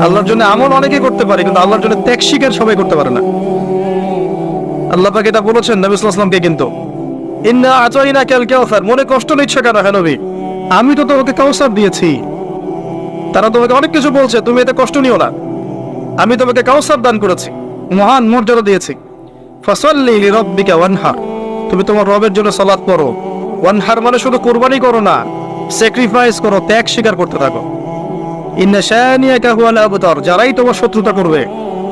আল্লাহর জন্য আমল অনেকে করতে পারে, কিন্তু আল্লাহর জন্য ত্যাগ স্বীকার সবাই করতে পারে না। আল্লাহ পাক এটা বলেছেন নবী সাল্লাল্লাহু আলাইহি ওয়াসাল্লামকে, কিন্তু ইন্না আতাইনাকাল কাউসার, মনে কষ্ট নিচ্ছ কেন হে নবী, আমি তো তোমাকে কাউসার দিয়েছি। তারা তোমাকে অনেক কিছু বলছে, তুমি এতে কষ্ট নিও না, আমি তোমাকে কাউসার দান করেছি, মহান মর্যাদা দিয়েছি। ফাসাল্লি লিরাব্বিকা ওয়ানহার, তুমি তোমার রবের জন্য সালাত করো। ওয়ানহার মানে শুধু কুরবানি করো না, স্যাক্রিফাইস করো, ত্যাগ স্বীকার করতে থাকো। ইন্না শানিয়াকা হুয়াল আবতার, যারাই তোমার শত্রুতা করবে,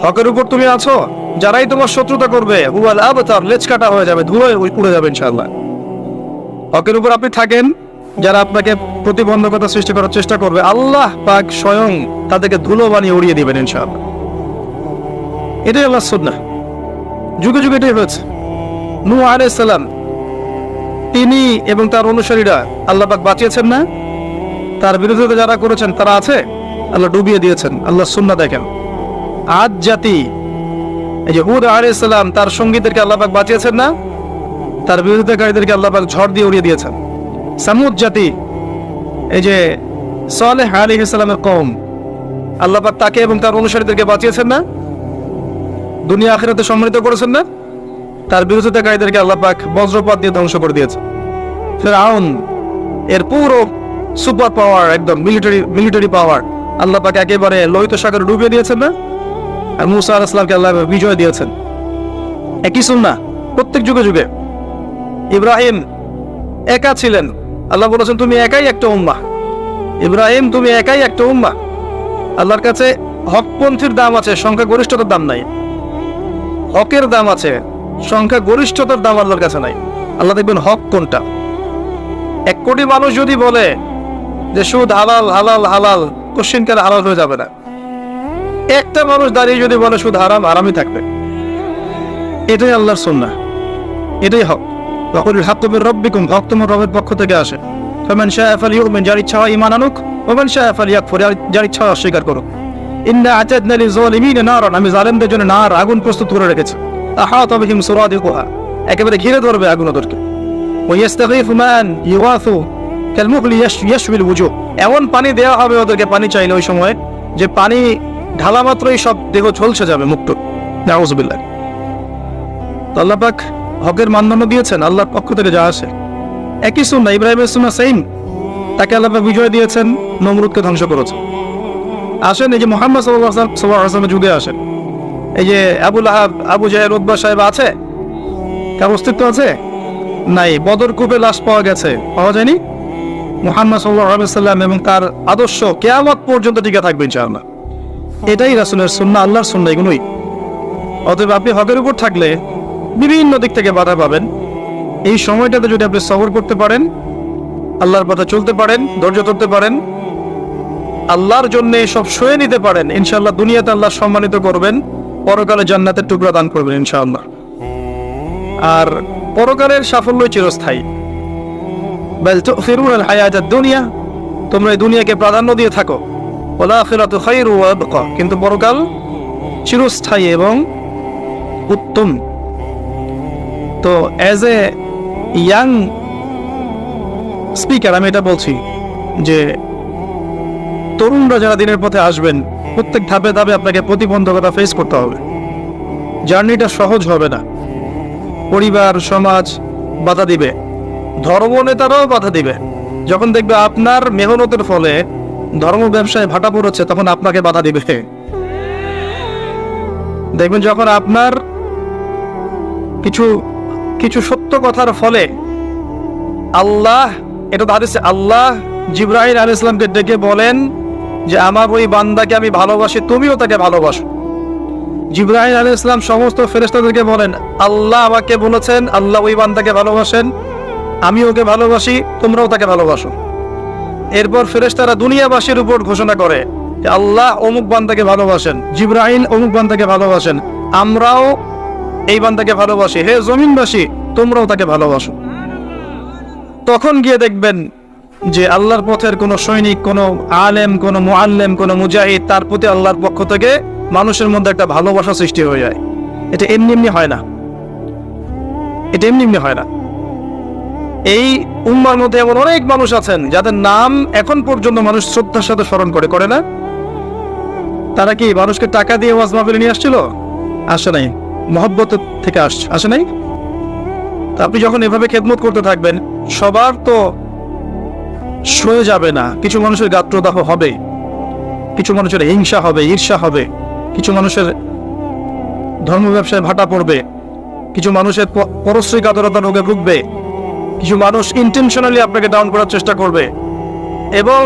হকের উপর তুমি আছো, যারাই তোমার শত্রুতা করবে, হুয়াল আবতার, লেজ কাটা হয়ে যাবে, ধুলোয় উড়ে যাবে ইনশাআল্লাহ। হকের উপর আপনি থাকেন, যারা আপনাকে প্রতিবন্ধকতা সৃষ্টি করার চেষ্টা করবে, আল্লাহ পাক স্বয়ং তাদেরকে ধুলো বানিয়ে উড়িয়ে দিবেন ইনশাআল্লাহ। এটাই আল্লাহর সুন্নাহ, যুগে যুগে এটাই হয়েছে। নূহ আলাইহিস সালাম, তিনি এবং তার অনুসারীরা আল্লাহ পাক বাঁচিয়েছেন না, তার বিরোধিতা যারা করেছেন তারা আছে, আল্লাহ ডুবিয়ে দিয়েছেন। আল্লাহ সুন্নাহ দেখেন। আদ জাতি, এই যে হুদ আলাইহিস সালাম, তার সঙ্গীদেরকে আল্লাহ পাক বাঁচিয়েছেন না, তার বিরোধিতাকারীদেরকে আল্লাহ পাক ঝড় দিয়ে উড়িয়ে দিয়েছেন। সামুদ জাতি, এই যে সালেহ আলাইহিস সালামের কওম, আল্লাহ পাক তাকে এবং তার অনুসারীদেরকে বাঁচিয়েছেন না, দুনিয়া আখিরাতে সম্মানিত করেছেন না, তার বিরোধিতাকারীদেরকে আল্লাহ পাক বজ্রপাত দিয়ে ধ্বংস করে দিয়েছেন। ফিরআউন, এর পুরো সুপার পাওয়ার, একদম মিলিটারি পাওয়ার, আল্লাহ পাক একেবারে লোহিত সাগরে ডুবিয়ে দিয়েছেন না, আর মূসা আলাইহিস সালামকে আল্লাহ বিজয় দিয়েছেন। একই সুন্নাহ প্রত্যেক যুগে যুগে। ইব্রাহিম একা ছিলেন, আল্লাহ বলেছেন তুমি একাই একটা উম্মাহ। ইব্রাহিম, তুমি একাই একটা উম্মাহ। আল্লাহর কাছে হকপন্থীর দাম আছে, সংখ্যা গরিষ্ঠতার দাম নাই। হকের দাম আছে, সংখ্যা গরিষ্ঠতার দাম আল্লাহর কাছে নাই। আল্লাহ দেখবেন হক কোনটা। 1 কোটি মানুষ যদি বলে যে সুদ হালাল হালাল হালাল, কোশ্চিনকালে হালাল হয়ে যাবে না। একটা মানুষ দাঁড়িয়ে যদি বলে সুদ হারাম, হারামই থাকবে। এটাই আল্লাহর সুন্নাহ, এটাই হক। ওয়াকুলুল হাক্কু মির রাব্বিকুম, হক তোমার রবের পক্ষ থেকে আসে। ফামান শাআ ফালইউমিন, যার ইচ্ছা হয় ঈমান আনুক, ওয়ামান শাআ ফালইয়াকফুর, যার ইচ্ছা হয় অস্বীকার করুক। ইন্না আ'তাদনা লিয-যালিমিনা নারান, আমি জালেমদের জন্য নার, আগুন প্রস্তুত করে রেখেছি। আহাতা বিহিম সুরাদিকুহা, একেবারে ঘিরে ধরবে আগুন ওদেরকে। ওয়া ইস্তাগীফু মান ইউগাসু কালমুহলি ইয়াশবিল ওয়ুজুহ, এমন পানি দেওয়া হবে ওদেরকে, পানি চাইলে ওই সময়, যে পানি ঢালা মাত্রই সব দেহ ঝলসে যাবে, মুক্ত। নাউযুবিল্লাহ। তো আল্লাহ পাক হকের মানদণ্ড দিয়েছেন, আল্লাহর পক্ষ থেকে যা আসে। একই সুন্নাহ, ইব্রাহিমের সুন্নাহ সেম। তাকে আল্লাহ পাক বিজয় দিয়েছেন, নমরুদকে ধ্বংস করেছেন। আসেন, এই যে মুহাম্মদ সাল্লাল্লাহু আলাইহি ওয়াসাল্লামের যুগে আসেন, এই যে আবু লাহাব, আবু জাহেল, উতবা সাহেব আছে, কার অস্তিত্ব আছে? নাই। বদর কূপে লাশ পাওয়া গেছে, পাওয়া যায়নি। মুহাম্মদ সাল্লাল্লাহু আলাইহি ওয়াসাল্লাম এবং তার আদর্শ কিয়ামত পর্যন্ত টিকে থাকবে ইনশাআল্লাহ। এটাই রাসূলের সুন্নাহ, আল্লাহর সুন্নাহ, এগুলোই। অতএব আপনি হকের উপর থাকলে বিভিন্ন দিক থেকে বাধা পাবেন। এই সময়টাতে যদি আপনি সবর করতে পারেন, আল্লাহর পথে চলতে পারেন, ধৈর্য ধরতে পারেন, আল্লাহর জন্য সব সয়ে নিতে পারেন, ইনশাআল্লাহ দুনিয়াতে আল্লাহ সম্মানিত করবেন, পরকালে জান্নাতের টুকরা দান করবেন ইনশাআল্লাহ। আর পরকালের সাফল্যই চিরস্থায়ী। বাল তুফিরুনাল হায়াতাদ দুনিয়া, তোমরা এই দুনিয়াকে প্রাধান্য দিয়ে থাকো। ওয়াল আখিরাতু খায়রু ওয়া আবকা, কিন্তু পরকাল চিরস্থায়ী এবং উত্তম। তো অ্যাজ এ ইয়াং স্পিকার আমি এটা বলছি যে তরুণরা যারা দিনের পথে আসবেন, প্রত্যেক ধাপে ধাপে আপনাকে প্রতিবন্ধকতা ফেস করতে হবে। জার্নিটা সহজ হবে না। পরিবার, সমাজ বাধা দিবে, ধর্ম নেতারাও বাধা দিবে। যখন দেখবে আপনার মেহনতের ফলে ধর্ম ব্যবসায় ভাটা পড়েছে, তখন আপনাকে বাধা দিবে। দেখবেন যখন আপনার কিছু কিছু সত্য কথার ফলে আল্লাহ, এটা হাদিসে আল্লাহ জিবরাইল আলাইহিস সালামকে ডেকে বলেন যে আমার ওই বান্দাকে আমি ভালোবাসি, তুমিও তাকে ভালোবাসো। জিবরাইল আলাইহিস সালাম সমস্ত ফেরেশতাদেরকে বলেন আল্লাহ আমাকে বলেছেন, আল্লাহ ওই বান্দাকে ভালোবাসেন, আমি ওকে ভালোবাসি, তোমরাও তাকে ভালোবাসো। এরপর ফেরেশতারা দুনিয়াবাসীর উপর ঘোষণা করে যে আল্লাহ অমুক বান্দাকে ভালোবাসেন, জিবরাইল অমুক বান্দাকে ভালোবাসেন, আমরাও এই বান্দাকে ভালোবাসি, হে জমিনবাসী তোমরাও তাকে ভালোবাসো। তখন গিয়ে দেখবেন যে আল্লাহর পথের কোন সৈনিক, কোন আলেম, কোন মুআল্লিম, কোন মুজাহিদ, তার প্রতি আল্লাহর পক্ষ থেকে মানুষের মধ্যে একটা ভালোবাসা সৃষ্টি হয়ে যায়। এটা এমনি এমনি হয় না, এটা এমনি এমনি হয় না। এই উম্মার মধ্যে এমন অনেক মানুষ আছেন যাদের নাম এখন পর্যন্ত মানুষ শ্রদ্ধার সাথে স্মরণ করে, করে না? তারা কি মানুষকে টাকা দিয়ে ওয়াজ মাহফিলে নিয়ে আসছিল? আসে নাই। মহব্বত থেকে আসে নাই। তা আপনি যখন এভাবে খেদমত করতে থাকবেন, সবার তো সয়ে যাবে না। কিছু মানুষের গাত্রদাহ হবে, কিছু মানুষের হিংসা হবে, ঈর্ষা হবে, কিছু মানুষের ধর্ম ব্যবসায় ভাটা পড়বে, কিছু মানুষের পরশ্রী কাতরতা রোগে ভুগবে, কিছু মানুষ ইন্টেনশনালি আপনাকে ডাউন করার চেষ্টা করবে। এবং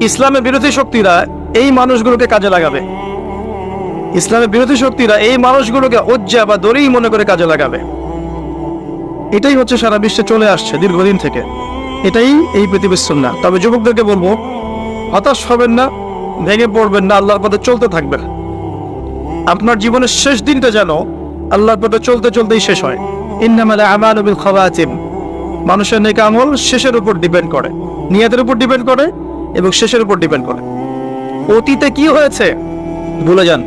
ইসলামের বিরোধী শক্তিরা এই মানুষগুলোকে কাজে লাগাবে। ইসলামের বিরোধী শক্তিরা এই মানুষগুলোকে ওজ্জা বা দড়ি মনে করে কাজে লাগাবে। এটাই হচ্ছে সারা বিশ্বে চলে আসছে দীর্ঘদিন থেকে। এটাই এই পৃথিবীর সুন্নাহ। তবে যুবকদেরকে বলবো, হতাশ হবেন না, ভেঙে পড়বেন না, আল্লাহর পথে চলতে থাকবেন। আপনার জীবনের শেষ দিনটা যেন আল্লাহর পথে চলতে চলতেই শেষ হয়। ইন্নামাল আমালু বিল খাওয়াতিম। মানুষের নেক আমল শেষের উপর ডিপেন্ড করে, নিয়তের উপর ডিপেন্ড করে এবং শেষের উপর ডিপেন্ড করে। অতীতে কি হয়েছে ভুলে যান।